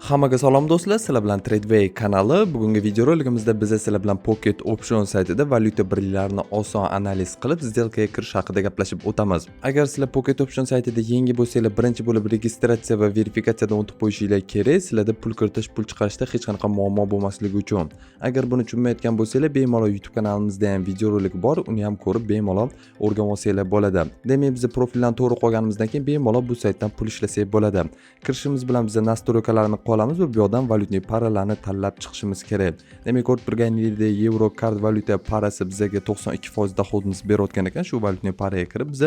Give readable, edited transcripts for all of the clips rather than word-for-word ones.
Hammaga salom do'stlar, sizlar bilan TradeWay kanali. Bugungi videorolikimizda biz sizlar bilan Pocket Option saytida valyuta birliklarini oson analiz qilib, сделкаga kirish haqida gaplashib o'tamiz. Agar sizlar Pocket Option saytida yangi bo'lsanglar, birinchi bo'lib registratsiya va verifikatsiyadan o'tib qo'yishinglar kerak. Sizlarda pul kiritish, pul chiqarishda hech qanaqa muammo bo'lmasligi uchun. Agar buni tushunmayotgan bo'lsanglar, bemalol YouTube kanalimizda ham videorolik bor, uni ham ko'rib bemalol o'rganib olsanglar bo'ladi. Demak, biz profildan to'g'ri qolganimizdan keyin bemalol bu saytdan pul ishlasak bo'ladi. Kirishimiz bilan biz nastroykalarni qolamiz va bu yerdan valyutni paralarni tanlab chiqishimiz kerak. Demak, ko'rib turganingizdek, yevro kart valyuta parasi bizga 92% dohodimiz berayotgan ekan. Shu valyutni paraga kirib, biz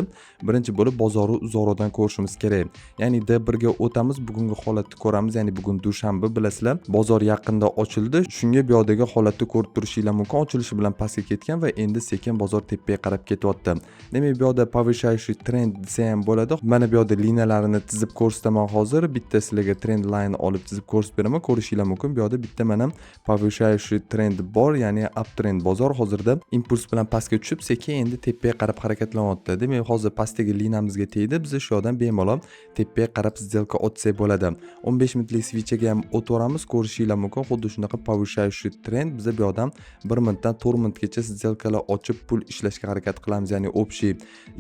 birinchi bo'lib bozorni uzoqdan ko'rishimiz kerak. Ya'ni D1 ga o'tamiz, bugungi holatni ko'ramiz. Ya'ni bugun dushanba, bilasizlar, bozor yaqinda ochildi. Shunga bu yerdagi holatni ko'rib turishinglar mumkin. Ochilishi bilan pastga ketgan va endi sekin bozor tepaga qarab ketyapti. Demak, bu yerda повышающий trend desa ham bo'ladi. Mana bu yerda liniyalarini tizib ko'rsataman hozir. Bitta sizlarga trend line olib tizib ko'rsatib beraman, ko'rishinglar mumkin. Bu yerda bitta mana повышающий trend bor, ya'ni uptrend bozor hozirda impuls bilan pastga tushib, sekin endi tepaga qarab harakatlanyapti. Demak, hozir pastdagi liniyamizga tegdi. Biz shu yerdan bemalol tepaga qarab сделка o'tsak bo'ladi. 15 minutlik switchga ham o'tvoramiz, ko'rishinglar mumkin. Xuddi shunaqa повышающий trend biz bu yerdan 1 minutdan 4 minutgacha сделкаlar ochib pul ishlashga harakat qilamiz. Ya'ni общий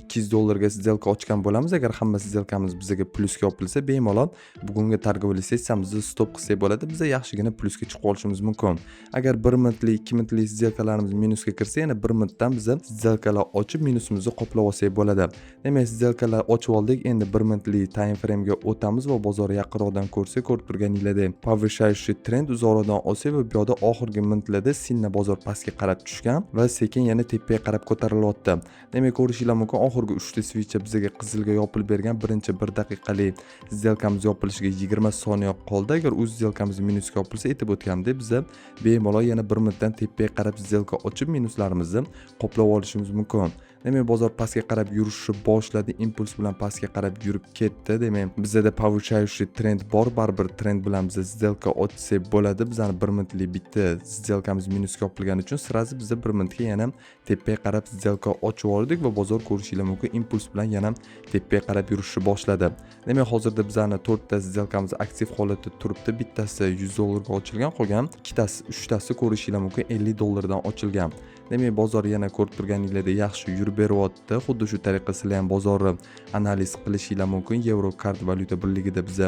$200 сделка ochgan bo'lamiz. Agar hamma сделкamiz bizga plusga yopilsa, bemalol bugungi торговый sessiyamizni stop qilsak bo'ladi. Biz yaxshigina plusga chiqib olishimiz mumkin. Agar 1 minutlik, 2 minutlik сделкаlarimiz minusga kirsa, yana 1 minutdan biz сделкаlar ochib minusimizni qoplab olsak bo'ladi. Demak, сделкаlar ochib oldik. Endi 1 minutlik time frame ga o'tamiz va bozor yaqinroqdan ko'rsak, ko'rib turganingizdek, повышающий trend uzoqroqdan olsak va bu yerda oxirgi minutlarda sinna bozor pastga qarab tushgan va sekin yana tepaga qarab ko'tarilyapti. Demak, ko'rishinglar mumkin, oxirgi 3 ta switch bizga qizilga yopilib bergan. Birinchi 1 daqiqalik сделкamiz yopilishiga 20 soniya qoldi. Agar o'z сделкamiz minusga yopilsa, aytib o'tganimdek, biz bemalol yana 1 minutdan tepaga qarab сделка ochib minuslarimizni qoplab olishimiz mumkin. Demak, bozor pastga qarab yurishni boshladi, impuls bilan pastga qarab yurib ketdi. Demak, bizda повышающий trend bor, baribir trend bilan biz сделка ochsak bo'ladi. Bizning 1 minutlik bitta сделкamiz minusga yopilgani uchun sirazi biz 1 minutga yana tepaga qarab сделка ochib oldik va bozor ko'rishinglar mumkin, impuls bilan yana tepaga qarab yurishni boshladi. Demak, hozirda bizning 4 ta сделкamiz aktiv holatda turibdi. Bittasi $100 ga ochilgan, qolgan 3 tasi ko'rishinglar mumkin $50 dan ochilgan. Demak, bozor yana ko'rib turganingizdek yaxshi yurib beryapti. Xuddi shu tariqa sizlar ham bozorni analiz qilishinglar mumkin. Yevro kart valyuta birligida biz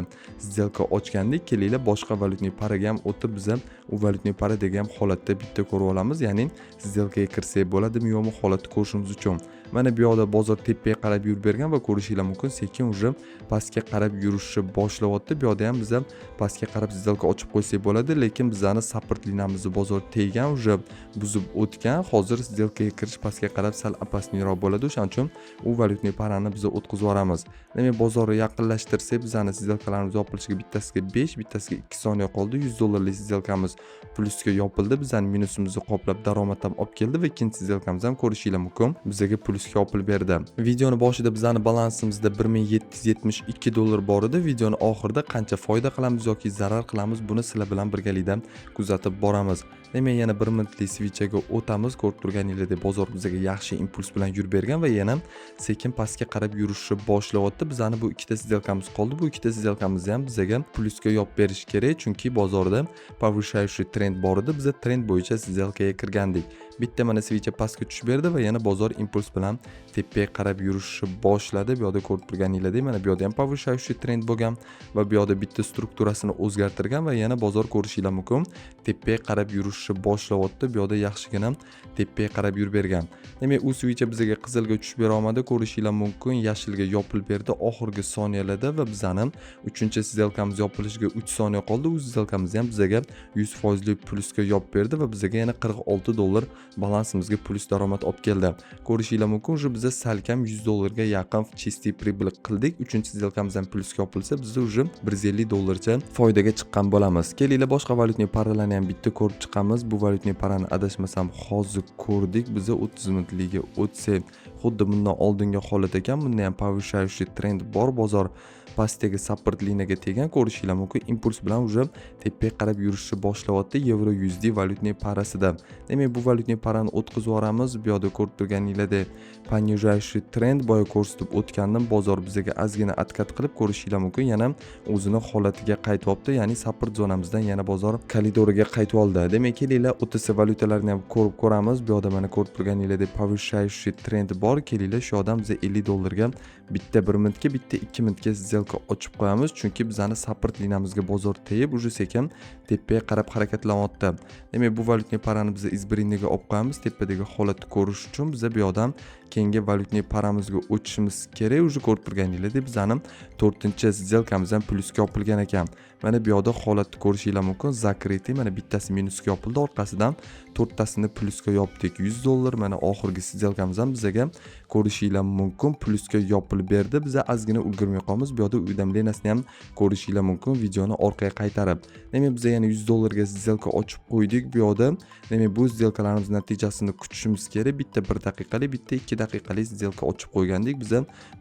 сделка ochgandik. Kelinglar boshqa valyutni paraga ham o'tib biz u valyutni paradagi ham holatda bitta ko'rib olamiz. Ya'ni сделкаga kirsak bo'ladimi yo'qmi holatni ko'rishimiz uchun. Mana bu yerda bozor tepaga qarab yurib bergan va ko'rishinglar mumkin, sekin uje pastga qarab yurishni boshlayapti. Bu yerda ham biz pastga qarab сделка ochib qo'ysak bo'ladi, lekin bizning support liniyamizni bozor tegan, uje buzib o'tgan. Hozir сделкаga kirish pastga qarab sal opasniyroq bo'ladi. O'shaning uchun u valyutni parani biz o'tkazib yuboramiz. Demak, bozorni yaqinlashtirsak, bizning сделкаlarimiz yopilishiga bittasiga 5, bittasiga 2 soniya qoldi. $100 сделкamiz plusga yopildi. Bizning minusimizni qoplab daromad ham olib keldi va ikkinchi сделкamiz ham ko'rishinglar mumkin, bizga plusga yopilib berdi. Videoni boshida bizning balansimizda $1772 bor edi. Videoni oxirida qancha foyda qilamiz yoki zarar qilamiz, buni sizlar bilan birgalikda kuzatib boramiz. Demak, yana 1 minutlik switchga o'tamiz. Ko'rib turganingizdek, bozor bizga yaxshi impuls bilan yurib bergan va yana sekin pastga qarab yurishni boshlayapti. Bizning bu ikkita сделкamiz qoldi. Bu ikkita сделкamizni ham bizga plusga yopib berish kerak, chunki bozorda повышающий trend bor edi. Biz trend bo'yicha сделкаga kirgandik. Bitta mana switch pastga tushib berdi va yana bozor impuls bilan tepaga qarab yurishni boshladi. Bu yerda ko'rib turganingizdek, mana bu yerda ham повышающий trend bo'lgan va bu yerda bitta strukturasini o'zgartirgan va yana bozor ko'rishinglar mumkin, tepaga qarab yurishni boshlayapti. Bu yerda yaxshigina tepaga qarab yurib bergan. Demak, u switch bizga qizilga tushib bera olmadi, ko'rishinglar mumkin, yashilga yopilib berdi oxirgi soniyalarda va bizning 3-сделкamiz yopilishiga 3 soniya qoldi. U сделкamiz ham bizga 100% plusga yopib berdi va bizga yana $46 balansimizga plus daromad olib keldi. Ko'rishinglar mumkin, uje biz salkam $100 ga yaqin чистый прибыль qildik. 3-сделкamiz ham plusga yopilsa, biz uje $150 cha foydaga chiqqan bo'lamiz. Kelinglar boshqa valyutni paralarni ham bitta ko'rib chiqamiz. Bu valyutni parani adashmasam hozir ko'rdik. Biz 30 minutligiga o'tsak, xuddi bundan oldingi holat ekan. Bunda ham повышающий trend bor, bozor pastdagi support liniyaga tegan. Ko'rishinglar mumkin, impuls bilan uje tepaga qarab yurishni boshlayapti yevro USD valyutni parasida. Demak, bu valyutni parani o'tkazib yuboramiz. Bu yerda ko'rib turganingizdek понижающий trend boya ko'rsatib o'tgandim. Bozor bizga ozgina atkat qilib ko'rishinglar mumkin. Yana o'zini holatiga qaytyapti, ya'ni support zonamizdan yana bozor koridoriga qaytib oldi. Demak, kelinglar OTC valyutalarni ham ko'rib ko'ramiz. Bu yerda mana ko'rib turganingizdek повышающий trend bor. Kelinglar shu odam biza 50 dollarga bitta 1 minutga, bitta 2 minutga сделка ochib qo'yamiz, chunki bizani support liniyamizga bozor tegib, уже sekin tepaga qarab harakatlanyapti. Demak, bu valyutni parani biz izbiriniga olib qo'yamiz. Tepadagi holatni ko'rish uchun biz bu yerdan keyingi valyutni paramizga o'tishimiz kerak. Уже ko'rib turganingizdek bizani 4-chi сделкamiz ham plyusga yopilgan ekan. Mana bu yerda holatni ko'rishinglar mumkin. Закрытый, mana bittasi minusga yopildi, orqasidan 4tasini plyusga yopdik. 100 dollar. Mana oxirgi сделкamiz ham bizga ko'rishinglar mumkin plyusga yopilib berdi. Biz ozgina ulgurmay qolamiz. Bu yerda uydamasini ham ko'rishinglar mumkin videoni orqaga qaytarib. Demak, biz yana 100 dollarga сделка ochib qo'ydik bu yerda. Demak, bu сделкalarimiz natijasini kutishimiz kerak. Bitta 1 daqiqalik, bitta 2 daqiqalik сделка ochib qo'ygandik biz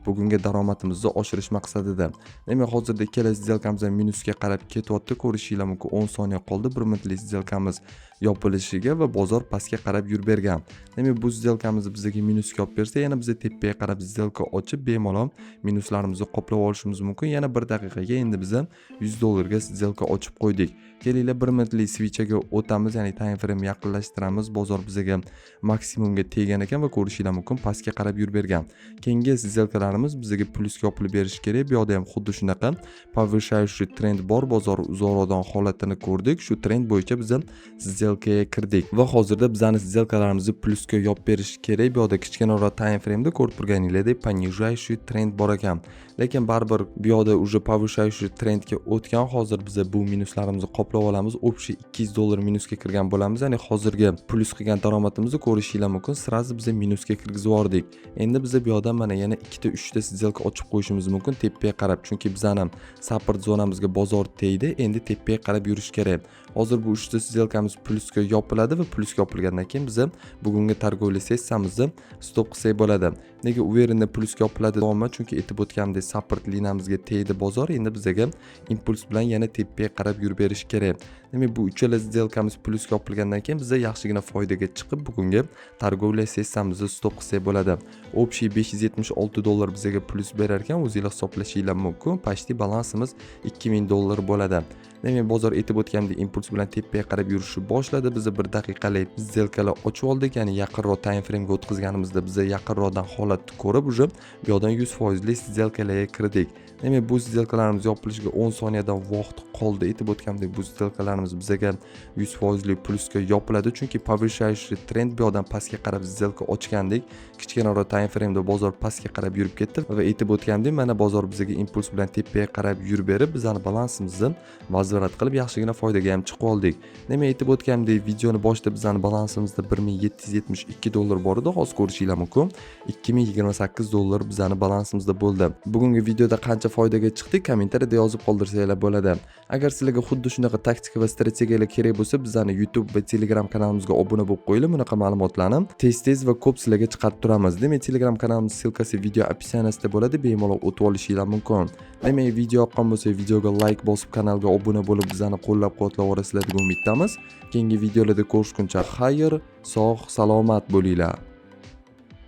bugungi daromadimizni oshirish maqsadida. Demak, hozirda ikkala сделкamiz minusga qarab ketyapti. Ko'rishinglar mumkin 10 soniya qoldi 1 minutlik сделкamiz yopilishiga va bozor pastga qarab yurib bergan. Demak, bu сделкamizni bizga minusga olib bersa, yana biz tepaga qarab сделка ochib bemalol minuslarimizni qoplab olishimiz mumkin. Yana 1 daqiqaga endi biz 100 dollarga сделка ochib qo'ydik. Kelinglar 1 minutlik switchaga o'tamiz, ya'ni time frame yaqinlashtiramiz. Bozor bizga maksimumga tegan ekan va ko'rishinglar mumkin pastga qarab yurib bergan. Keyingi сделкalarimiz bizga plyusga yopilib berish kerak. Bu yerda ham xuddi shunaqa повышающий trend bor. Bozor uzoqroqdan holatini ko'rdik. Shu trend bo'yicha biz сделкаga kirdik va hozirda bizani сделкаlarimizni plyusga yopib berish kerak. Bu yerda kichkinaroq time frame'da ko'rib turganingizdek понижающий trend bor ekan. Lekin baribir bu yerda уже повышающий trendga o'tgan. Hozir biz bu minuslarimizni qoplab olamiz. Общий 200 dollar minusga kirgan bo'lamiz. Ya'ni hozirgi plyus qilgan daromadimizni ko'rishinglar mumkin. Sirazi biz minusga kirgizib yubordik. Endi biz bu yerdan mana yana 2 ta 3 ta сделка ochib qo'yishimiz mumkin tepaga qarab, chunki bizani support zonamizga bozor tegdi. Endi tepaga qarab yurish kerak. Hozir bu 3 ta сделкamiz plyusga yopiladi va plyusga yopilgandan keyin biz bugungi targovli sessiyamizni stop qilsak bo'ladi. Nega u yerda plyusga yopiladi deyapman? Chunki aytib o'tganimdek support liniyamizga tegdi bozor. Endi bizga impuls bilan yana tepaga qarab yurib berish kerak. Demak, bu uchala сделкamiz plyusga yopilgandan keyin biz yaxshigina foydaga chiqib bugungi targovli sessiyamizni stop qilsak bo'ladi. Общий 576 dollar bizga plyus berar ekan, o'zingizlar hisoblashinglar mumkin. Почти balansimiz 2000 dollar bo'ladi. Demak, bozor aytib o'tganimdek impuls bilan tepaga qarab yurishni boshladi. Biz 1 daqiqalik сделкalar ochib oldik, ya'ni yaqinroq time frame'ga o'tkazganimizda biz yaqinroqdan holatni ko'rib, уже bu yerdan 100% lik сделкalarga kirdik. Demak, bu сделкalarimiz yopilishiga 10 soniyadan vaqt qoldi. Aytib o'tganimdek bu сделкalarimiz bizga 100% lik plyusga yopiladi, chunki повышающий trend bu yerdan pastga qarab сделка ochgandik. Kichkinaroq time frame'da bozor pastga qarab yurib ketdi va aytib o'tganimdek mana bozor bizga impuls bilan tepaga qarab yurib berib, bizani balansimizni vaziyat qilib yaxshigina foydaga ham chiqib oldik. Demak, aytib o'tganimdek videoni boshida bizani balansimizda 1772 dollar bor edi. Hozir ko'rishinglar mumkin 2028 dollar bizani balansimizda bo'ldi. Bugungi videoda qancha foydaga chiqdik kommentariyada yozib qoldirsanglar bo'ladi. Agar sizlarga xuddi shunaqa taktika va strategiyalar kerak bo'lsa, bizani YouTube va Telegram kanalimizga obuna bo'lib qo'yinglar. Bunaqa ma'lumotlarni tez-tez va ko'p sizlarga chiqarib turamiz. Demak, Telegram kanalimiz silkasi video opsiyasida bo'ladi. Bemalol o'tib olishinglar mumkin. Demak, video yoqqan bo'lsa, videoga like bosib, kanalga obuna bo'lib, bizani qo'llab-quvvatlavorasizlar degan umiddamiz. Keyingi videolarda ko'rishguncha xayr, sog', salomat bo'linglar.